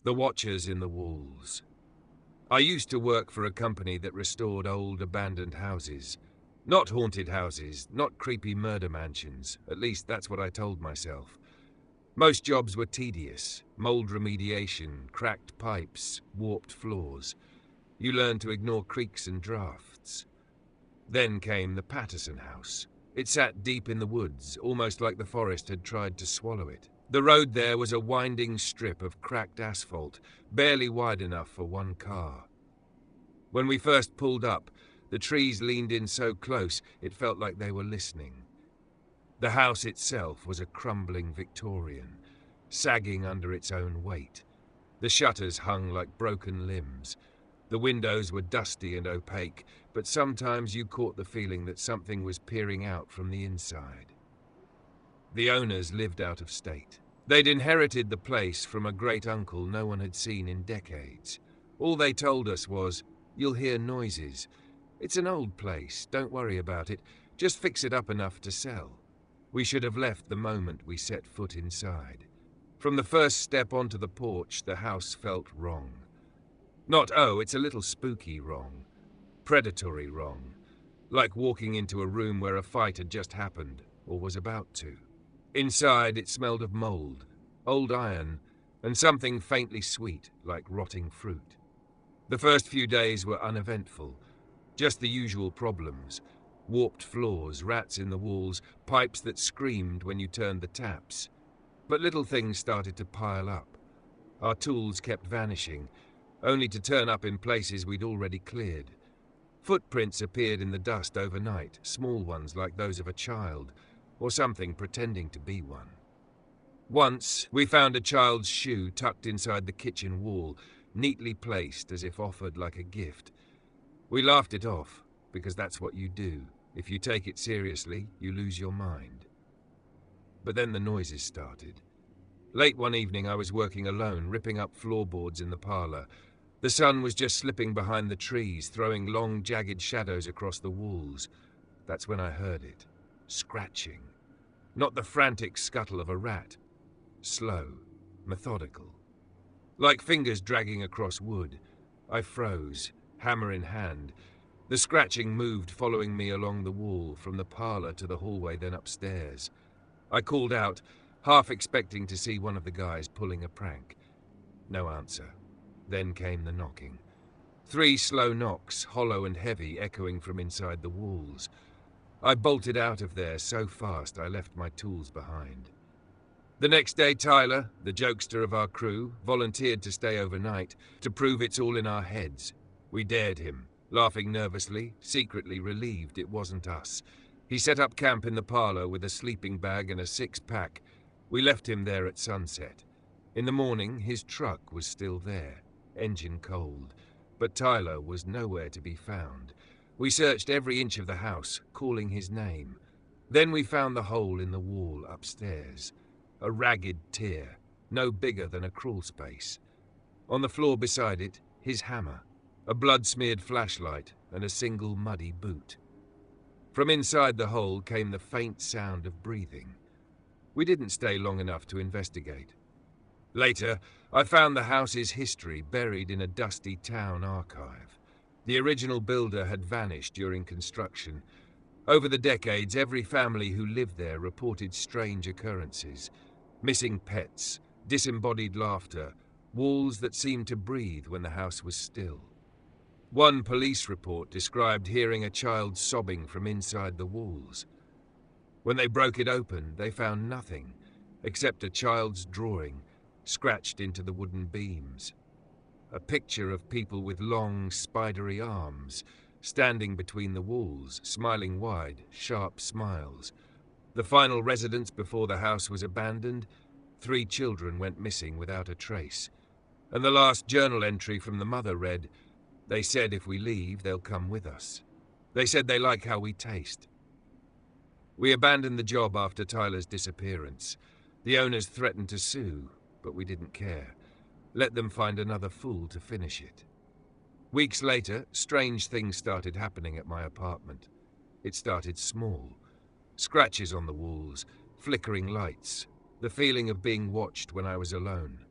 The Watchers in the Walls. I used to work for a company that restored old abandoned houses. Not haunted houses, not creepy murder mansions. At least that's what I told myself. Most jobs were tedious. Mold remediation, cracked pipes, warped floors. You learned to ignore creaks and drafts. Then came the Patterson house. It sat deep in the woods, almost like the forest had tried to swallow it. The road there was a winding strip of cracked asphalt, barely wide enough for one car. When we first pulled up, the trees leaned in so close it felt like they were listening. The house itself was a crumbling Victorian, sagging under its own weight. The shutters hung like broken limbs. The windows were dusty and opaque, but sometimes you caught the feeling that something was peering out from the inside. The owners lived out of state. They'd inherited the place from a great-uncle no one had seen in decades. All they told us was, "You'll hear noises. It's an old place, don't worry about it. Just fix it up enough to sell." We should have left the moment we set foot inside. From the first step onto the porch, the house felt wrong. Not, oh, it's a little spooky wrong. Predatory wrong. Like walking into a room where a fight had just happened, or was about to. Inside, it smelled of mold, old iron, and something faintly sweet, like rotting fruit. The first few days were uneventful. Just the usual problems. Warped floors, rats in the walls, pipes that screamed when you turned the taps. But little things started to pile up. Our tools kept vanishing, only to turn up in places we'd already cleared. Footprints appeared in the dust overnight, small ones like those of a child, or something pretending to be one. Once, we found a child's shoe tucked inside the kitchen wall, neatly placed as if offered like a gift. We laughed it off, because that's what you do. If you take it seriously, you lose your mind. But then the noises started. Late one evening I was working alone, ripping up floorboards in the parlor. The sun was just slipping behind the trees, throwing long, jagged shadows across the walls. That's when I heard it. Scratching. Not the frantic scuttle of a rat. Slow, methodical. Like fingers dragging across wood. I froze, hammer in hand. The scratching moved, following me along the wall, from the parlor to the hallway, then upstairs. I called out, half expecting to see one of the guys pulling a prank. No answer. Then came the knocking. 3 slow knocks, hollow and heavy, echoing from inside the walls. I bolted out of there so fast I left my tools behind. The next day, Tyler, the jokester of our crew, volunteered to stay overnight to prove it's all in our heads. We dared him, laughing nervously, secretly relieved it wasn't us. He set up camp in the parlor with a sleeping bag and a 6-pack. We left him there at sunset. In the morning, his truck was still there, engine cold, but Tyler was nowhere to be found. We searched every inch of the house, calling his name. Then we found the hole in the wall upstairs. A ragged tear, no bigger than a crawl space. On the floor beside it, his hammer, a blood-smeared flashlight, and a single muddy boot. From inside the hole came the faint sound of breathing. We didn't stay long enough to investigate. Later, I found the house's history buried in a dusty town archive. The original builder had vanished during construction. Over the decades, every family who lived there reported strange occurrences. Missing pets, disembodied laughter, walls that seemed to breathe when the house was still. One police report described hearing a child sobbing from inside the walls. When they broke it open, they found nothing, except a child's drawing, scratched into the wooden beams. A picture of people with long, spidery arms, standing between the walls, smiling wide, sharp smiles. The final residence before the house was abandoned, 3 children went missing without a trace. And the last journal entry from the mother read, "They said if we leave, they'll come with us. They said they like how we taste." We abandoned the job after Tyler's disappearance. The owners threatened to sue, but we didn't care. Let them find another fool to finish it. Weeks later, strange things started happening at my apartment. It started small. Scratches on the walls, flickering lights, the feeling of being watched when I was alone.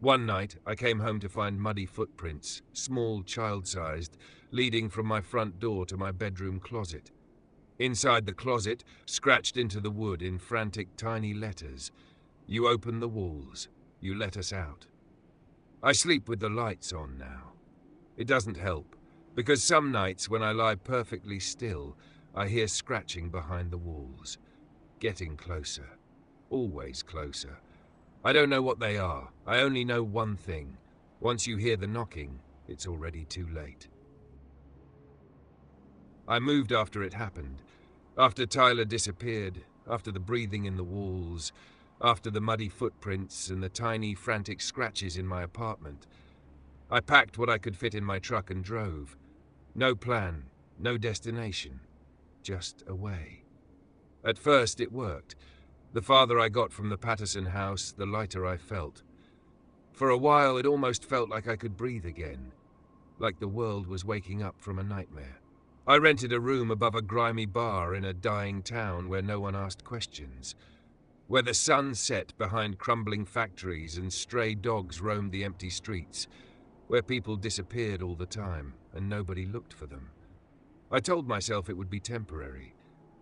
One night, I came home to find muddy footprints, small, child-sized, leading from my front door to my bedroom closet. Inside the closet, scratched into the wood in frantic tiny letters, "You open the walls. You let us out." I sleep with the lights on now. It doesn't help, because some nights when I lie perfectly still, I hear scratching behind the walls. Getting closer. Always closer. I don't know what they are. I only know one thing. Once you hear the knocking, it's already too late. I moved after it happened. After Tyler disappeared, after the breathing in the walls, after the muddy footprints and the tiny, frantic scratches in my apartment. I packed what I could fit in my truck and drove. No plan, no destination, just away. At first it worked. The farther I got from the Patterson house, the lighter I felt. For a while it almost felt like I could breathe again, like the world was waking up from a nightmare. I rented a room above a grimy bar in a dying town where no one asked questions, where the sun set behind crumbling factories and stray dogs roamed the empty streets, where people disappeared all the time and nobody looked for them. I told myself it would be temporary,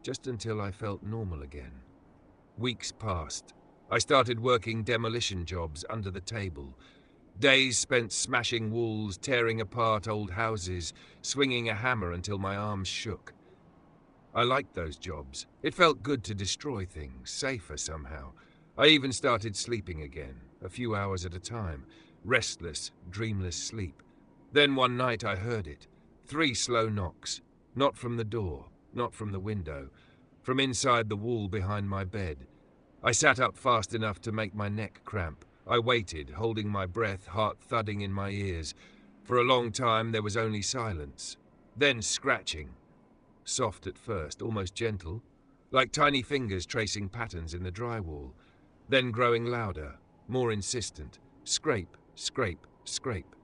just until I felt normal again. Weeks passed. I started working demolition jobs under the table. Days spent smashing walls, tearing apart old houses, swinging a hammer until my arms shook. I liked those jobs. It felt good to destroy things, safer somehow. I even started sleeping again, a few hours at a time. Restless, dreamless sleep. Then one night I heard it. 3 slow knocks. Not from the door, not from the window. From inside the wall behind my bed. I sat up fast enough to make my neck cramp. I waited, holding my breath, heart thudding in my ears. For a long time there was only silence. Then scratching. Soft at first, almost gentle, like tiny fingers tracing patterns in the drywall. Then growing louder, more insistent. Scrape, scrape, scrape.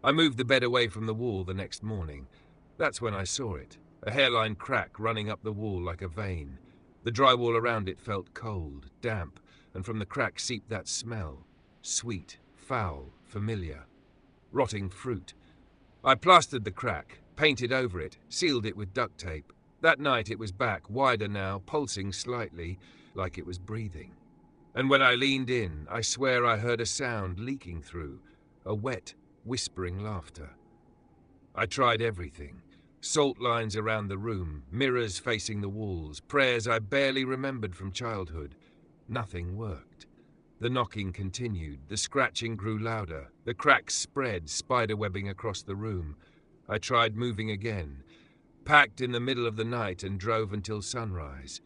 I moved the bed away from the wall the next morning. That's when I saw it. A hairline crack running up the wall like a vein. The drywall around it felt cold, damp, and from the crack seeped that smell. Sweet, foul, familiar. Rotting fruit. I plastered the crack, painted over it, sealed it with duct tape. That night it was back, wider now, pulsing slightly, like it was breathing. And when I leaned in, I swear I heard a sound leaking through, a wet, whispering laughter. I tried everything. Salt lines around the room, mirrors facing the walls, prayers I barely remembered from childhood. Nothing worked. The knocking continued, the scratching grew louder, the cracks spread, spiderwebbing across the room. I tried moving again, packed in the middle of the night and drove until sunrise.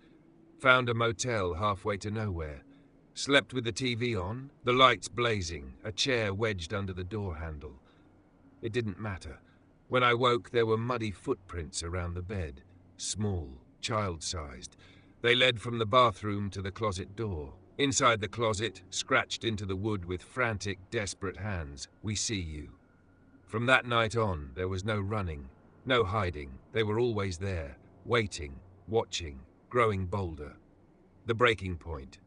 Found a motel halfway to nowhere. Slept with the TV on, the lights blazing, a chair wedged under the door handle. It didn't matter. When I woke, there were muddy footprints around the bed, small, child-sized. They led from the bathroom to the closet door. Inside the closet, scratched into the wood with frantic, desperate hands, "We see you." From that night on, there was no running, no hiding. They were always there, waiting, watching, growing bolder. The breaking point.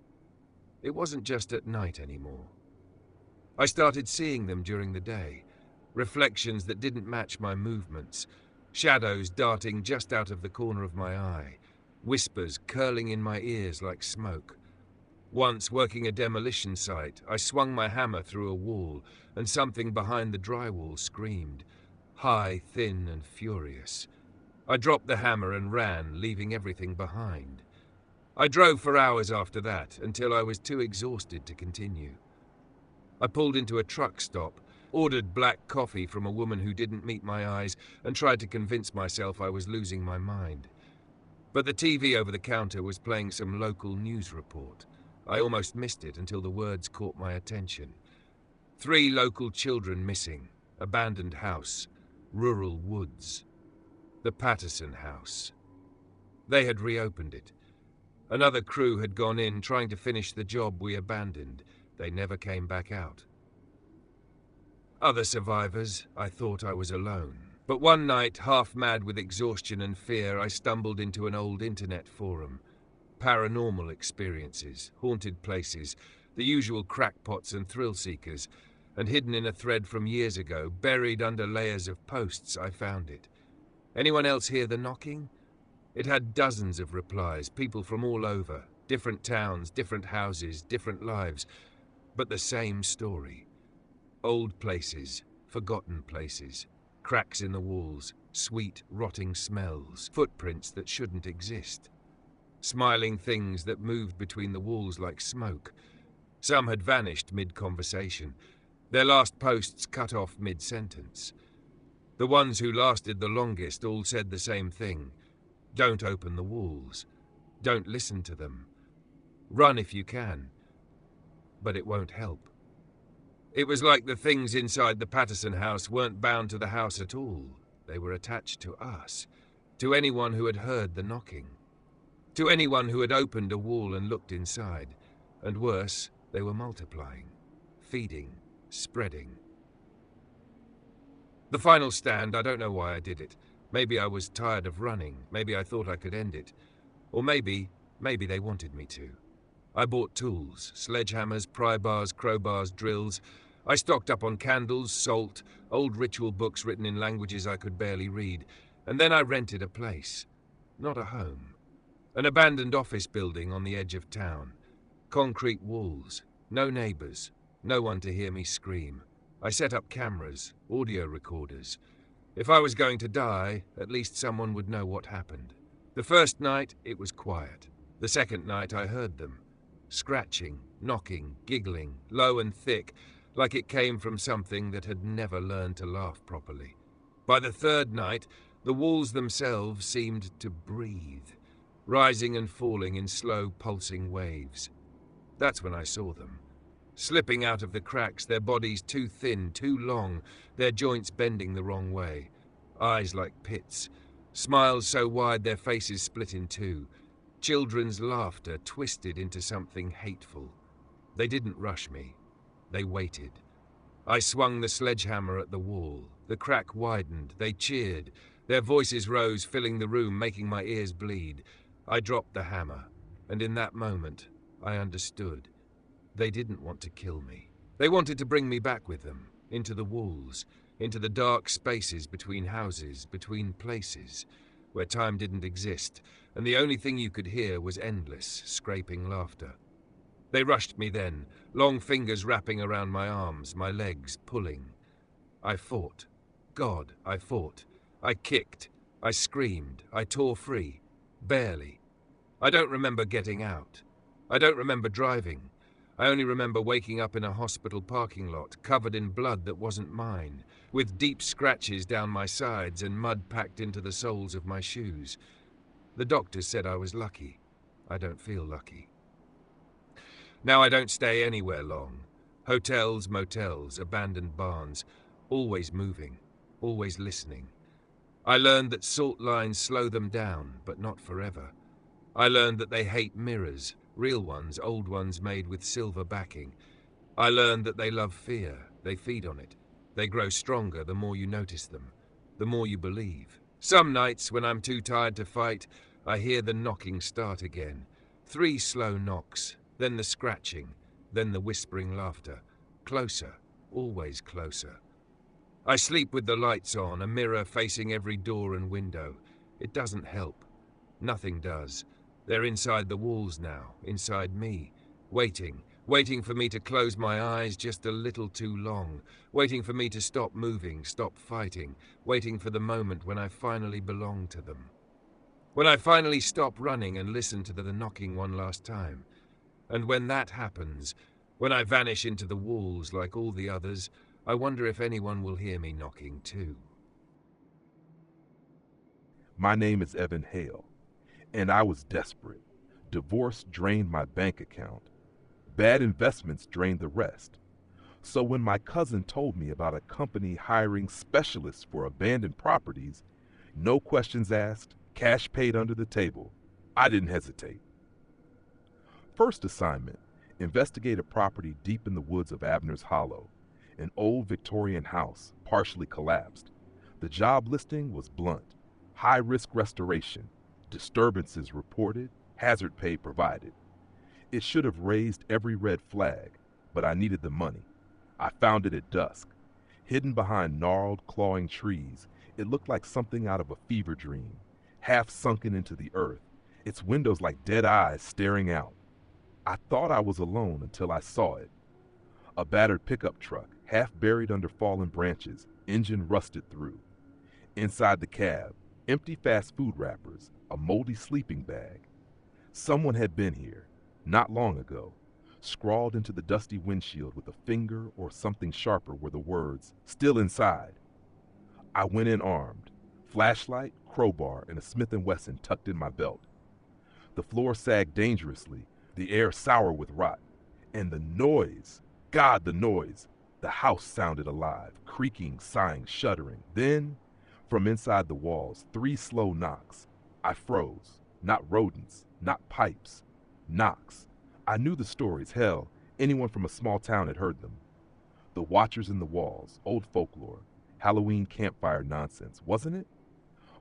It wasn't just at night anymore. I started seeing them during the day. Reflections that didn't match my movements. Shadows darting just out of the corner of my eye. Whispers curling in my ears like smoke. Once, working a demolition site, I swung my hammer through a wall, and something behind the drywall screamed. High, thin, and furious. I dropped the hammer and ran, leaving everything behind. I drove for hours after that, until I was too exhausted to continue. I pulled into a truck stop, ordered black coffee from a woman who didn't meet my eyes, and tried to convince myself I was losing my mind. But the TV over the counter was playing some local news report. I almost missed it until the words caught my attention. 3 local children missing, abandoned house, rural woods. The Patterson house. They had reopened it. Another crew had gone in trying to finish the job we abandoned. They never came back out. Other survivors, I thought I was alone. But one night, half mad with exhaustion and fear, I stumbled into an old internet forum. Paranormal experiences, haunted places, The usual crackpots and thrill-seekers, and hidden in a thread from years ago, buried under layers of posts, I found it. Anyone else hear the knocking? It had dozens of replies, people from all over, different towns, different houses, different lives, but the same story. Old places, forgotten places, cracks in the walls, sweet, rotting smells, footprints that shouldn't exist. Smiling things that moved between the walls like smoke. Some had vanished mid-conversation, their last posts cut off mid-sentence. The ones who lasted the longest all said the same thing. Don't open the walls. Don't listen to them. Run if you can. But it won't help. It was like the things inside the Patterson house weren't bound to the house at all. They were attached to us, to anyone who had heard the knocking, to anyone who had opened a wall and looked inside. And worse, they were multiplying, feeding, spreading. The final stand, I don't know why I did it. Maybe I was tired of running, maybe I thought I could end it. Or maybe they wanted me to. I bought tools, sledgehammers, pry bars, crowbars, drills. I stocked up on candles, salt, old ritual books written in languages I could barely read. And then I rented a place. Not a home. An abandoned office building on the edge of town. Concrete walls, no neighbors, no one to hear me scream. I set up cameras, audio recorders. If I was going to die, at least someone would know what happened. The first night, it was quiet. The second night, I heard them. Scratching, knocking, giggling, low and thick, like it came from something that had never learned to laugh properly. By the third night, the walls themselves seemed to breathe, rising and falling in slow, pulsing waves. That's when I saw them. Slipping out of the cracks, their bodies too thin, too long, their joints bending the wrong way. Eyes like pits, smiles so wide their faces split in two. Children's laughter twisted into something hateful. They didn't rush me. They waited. I swung the sledgehammer at the wall. The crack widened. They cheered. Their voices rose, filling the room, making my ears bleed. I dropped the hammer, and in that moment, I understood. They didn't want to kill me. They wanted to bring me back with them, into the walls, into the dark spaces between houses, between places, where time didn't exist, and the only thing you could hear was endless, scraping laughter. They rushed me then, long fingers wrapping around my arms, my legs pulling. I fought. God, I fought. I kicked. I screamed. I tore free. Barely. I don't remember getting out. I don't remember driving. I only remember waking up in a hospital parking lot, covered in blood that wasn't mine, with deep scratches down my sides and mud packed into the soles of my shoes. The doctor said I was lucky. I don't feel lucky. Now I don't stay anywhere long. Hotels, motels, abandoned barns, always moving, always listening. I learned that salt lines slow them down, but not forever. I learned that they hate mirrors, real ones, old ones made with silver backing. I learned that they love fear, they feed on it. They grow stronger the more you notice them, the more you believe. Some nights when I'm too tired to fight, I hear the knocking start again. 3 slow knocks, then the scratching, then the whispering laughter. Closer, always closer. I sleep with the lights on, a mirror facing every door and window. It doesn't help. Nothing does. They're inside the walls now, inside me, waiting for me to close my eyes just a little too long, waiting for me to stop moving, stop fighting, waiting for the moment when I finally belong to them. When I finally stop running and listen to the knocking one last time. And when that happens, when I vanish into the walls like all the others, I wonder if anyone will hear me knocking too. My name is Evan Hale, and I was desperate. Divorce drained my bank account. Bad investments drained the rest. So when my cousin told me about a company hiring specialists for abandoned properties, no questions asked, cash paid under the table, I didn't hesitate. First assignment, investigate a property deep in the woods of Abner's Hollow, an old Victorian house, partially collapsed. The job listing was blunt: high-risk restoration, disturbances reported, hazard pay provided. It should have raised every red flag, but I needed the money. I found it at dusk. Hidden behind gnarled, clawing trees, it looked like something out of a fever dream, half sunken into the earth, its windows like dead eyes staring out. I thought I was alone until I saw it. A battered pickup truck, half buried under fallen branches, engine rusted through. Inside the cab, empty fast food wrappers, a moldy sleeping bag. Someone had been here, not long ago. Scrawled into the dusty windshield with a finger or something sharper were the words, "Still inside." I went in armed, flashlight, crowbar, and a Smith & Wesson tucked in my belt. The floor sagged dangerously, the air sour with rot. And the noise, God, the noise. The house sounded alive, creaking, sighing, shuddering. Then, from inside the walls, 3 slow knocks. I froze. Not rodents, not pipes. Knocks. I knew the stories. Hell, anyone from a small town had heard them. The watchers in the walls, old folklore, Halloween campfire nonsense, wasn't it?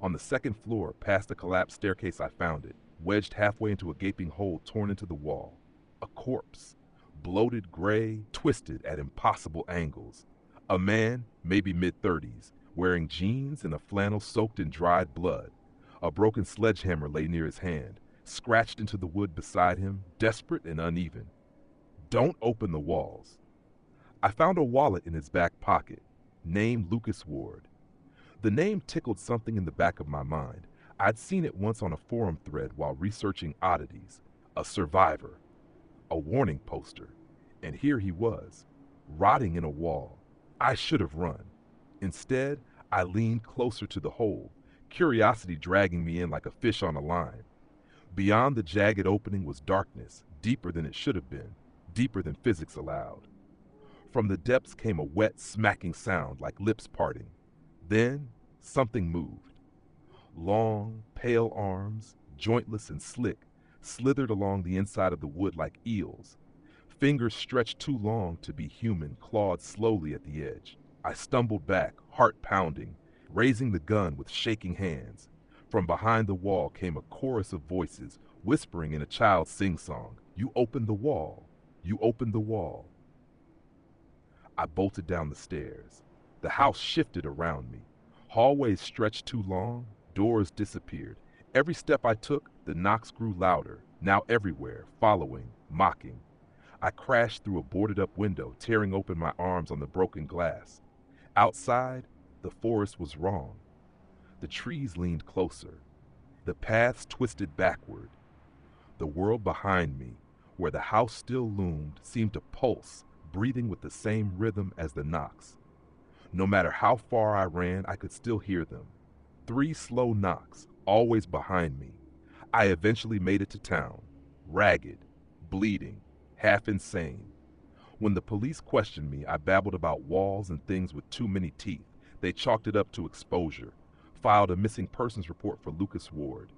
On the 2nd floor, past the collapsed staircase, I found it, wedged halfway into a gaping hole torn into the wall. A corpse, bloated, gray, twisted at impossible angles. A man, maybe mid-30s, wearing jeans and a flannel soaked in dried blood. A broken sledgehammer lay near his hand, scratched into the wood beside him, desperate and uneven. Don't open the walls. I found a wallet in his back pocket, name Lucas Ward. The name tickled something in the back of my mind. I'd seen it once on a forum thread while researching oddities. A survivor. A warning poster. And here he was, rotting in a wall. I should have run. Instead, I leaned closer to the hole, curiosity dragging me in like a fish on a line. Beyond the jagged opening was darkness, deeper than it should have been, deeper than physics allowed. From the depths came a wet, smacking sound like lips parting. Then, something moved. Long, pale arms, jointless and slick, slithered along the inside of the wood like eels. Fingers stretched too long to be human, clawed slowly at the edge. I stumbled back, heart pounding, raising the gun with shaking hands. From behind the wall came a chorus of voices, whispering in a child's sing-song. You opened the wall. You opened the wall. I bolted down the stairs. The house shifted around me. Hallways stretched too long. Doors disappeared. Every step I took, the knocks grew louder, now everywhere, following, mocking. I crashed through a boarded-up window, tearing open my arms on the broken glass. Outside, the forest was wrong. The trees leaned closer. The paths twisted backward. The world behind me, where the house still loomed, seemed to pulse, breathing with the same rhythm as the knocks. No matter how far I ran, I could still hear them. 3 slow knocks, always behind me. I eventually made it to town, ragged, bleeding, half insane. When the police questioned me, I babbled about walls and things with too many teeth. They chalked it up to exposure. Filed a missing persons report for Lucas Ward.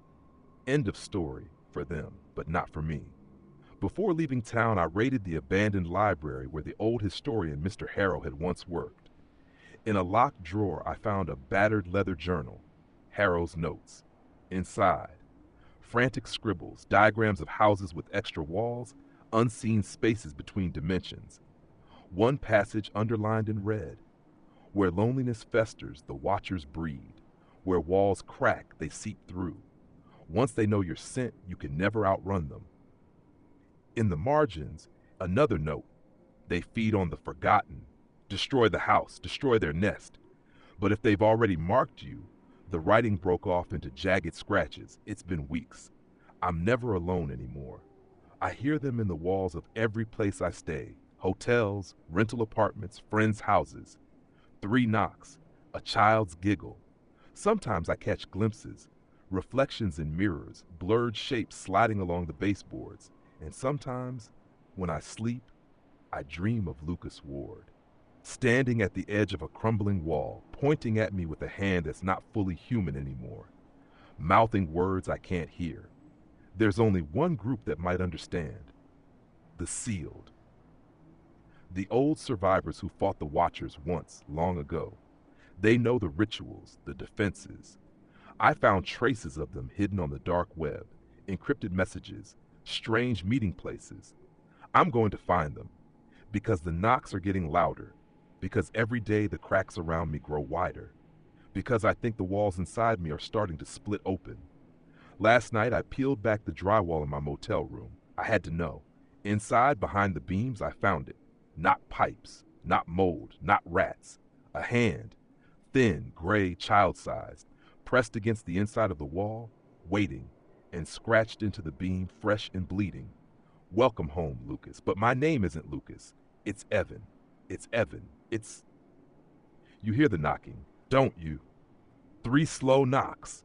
End of story for them, but not for me. Before leaving town, I raided the abandoned library where the old historian Mr. Harrow had once worked. In a locked drawer, I found a battered leather journal, Harrow's notes. Inside, frantic scribbles, diagrams of houses with extra walls, unseen spaces between dimensions. One passage underlined in red. Where loneliness festers, the watchers breed. Where walls crack, they seep through. Once they know your scent, you can never outrun them. In the margins, another note. They feed on the forgotten. Destroy the house, destroy their nest. But if they've already marked you, the writing broke off into jagged scratches. It's been weeks. I'm never alone anymore. I hear them in the walls of every place I stay. Hotels, rental apartments, friends' houses. 3 knocks, a child's giggle. Sometimes I catch glimpses, reflections in mirrors, blurred shapes sliding along the baseboards. And sometimes, when I sleep, I dream of Lucas Ward, standing at the edge of a crumbling wall, pointing at me with a hand that's not fully human anymore, mouthing words I can't hear. There's only one group that might understand: the sealed. The old survivors who fought the Watchers once, long ago. They know the rituals, the defenses. I found traces of them hidden on the dark web, encrypted messages, strange meeting places. I'm going to find them, because the knocks are getting louder, because every day the cracks around me grow wider, because I think the walls inside me are starting to split open. Last night I peeled back the drywall in my motel room. I had to know. Inside, behind the beams, I found it. Not pipes, not mold, not rats. A hand, thin, gray, child-sized, pressed against the inside of the wall, waiting, and scratched into the beam, fresh and bleeding. Welcome home, Lucas. But my name isn't Lucas. It's Evan. It's Evan. It's... You hear the knocking, don't you? 3 slow knocks.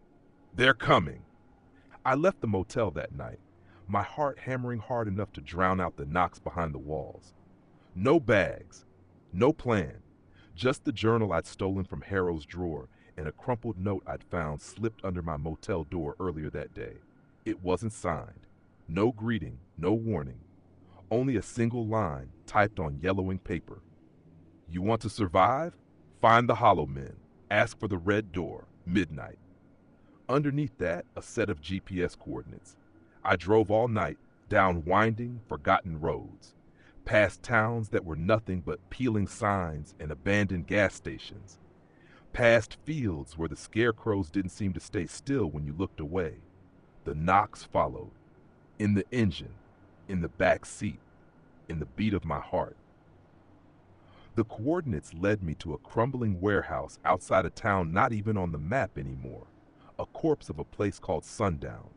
They're coming. I left the motel that night, my heart hammering hard enough to drown out the knocks behind the walls. No bags, no plan, just the journal I'd stolen from Harrow's drawer and a crumpled note I'd found slipped under my motel door earlier that day. It wasn't signed. No greeting, no warning. Only a single line typed on yellowing paper. You want to survive? Find the Hollow Men. Ask for the Red Door. Midnight. Underneath that, a set of GPS coordinates. I drove all night, down winding, forgotten roads, past towns that were nothing but peeling signs and abandoned gas stations, past fields where the scarecrows didn't seem to stay still when you looked away. The knocks followed, in the engine, in the back seat, in the beat of my heart. The coordinates led me to a crumbling warehouse outside a town not even on the map anymore, a corpse of a place called Sundown.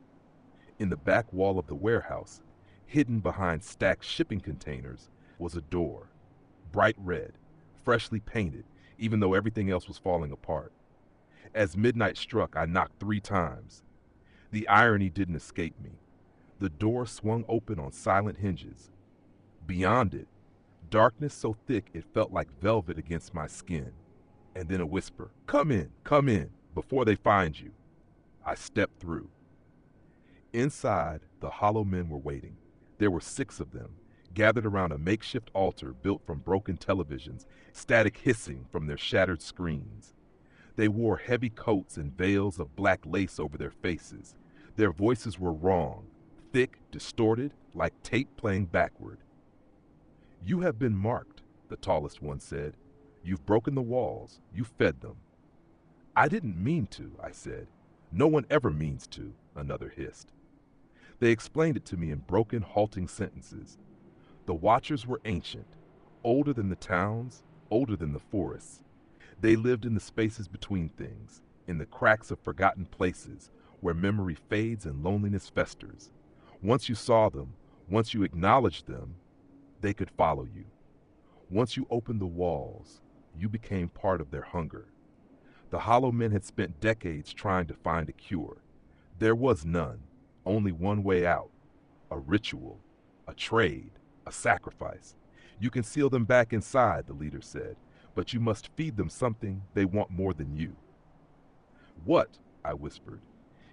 In the back wall of the warehouse, hidden behind stacked shipping containers, was a door, bright red, freshly painted, even though everything else was falling apart. As midnight struck, I knocked 3 times. The irony didn't escape me. The door swung open on silent hinges. Beyond it, darkness so thick it felt like velvet against my skin. And then a whisper, come in, before they find you." I stepped through. Inside, the Hollow Men were waiting. There were 6 of them, gathered around a makeshift altar built from broken televisions, static hissing from their shattered screens. They wore heavy coats and veils of black lace over their faces. Their voices were wrong, thick, distorted, like tape playing backward. "You have been marked," the tallest one said. "You've broken the walls. You fed them." "I didn't mean to," I said. "No one ever means to," another hissed. They explained it to me in broken, halting sentences. The Watchers were ancient, older than the towns, older than the forests. They lived in the spaces between things, in the cracks of forgotten places, where memory fades and loneliness festers. Once you saw them, once you acknowledged them, they could follow you. Once you opened the walls, you became part of their hunger. The Hollow Men had spent decades trying to find a cure. There was none, only one way out. A ritual, a trade, a sacrifice. "You can seal them back inside," the leader said, "but you must feed them something they want more than you." "What?" I whispered.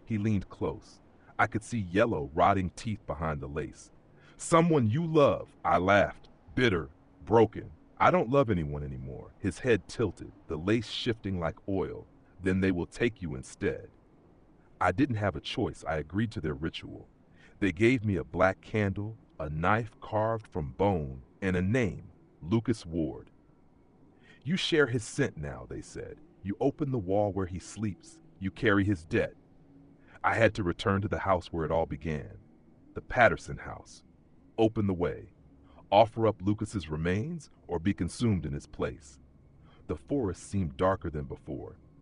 He leaned close. I could see yellow, rotting teeth behind the lace. "Someone you love," I laughed, bitter, broken. "I don't love anyone anymore." His head tilted, the lace shifting like oil. "Then they will take you instead." I didn't have a choice. I agreed to their ritual. They gave me a black candle, a knife carved from bone, and a name, Lucas Ward. "You share his scent now," they said. "You open the wall where he sleeps. You carry his debt." I had to return to the house where it all began, the Patterson house. Open the way. Offer up Lucas's remains or be consumed in his place. The forest seemed darker than before.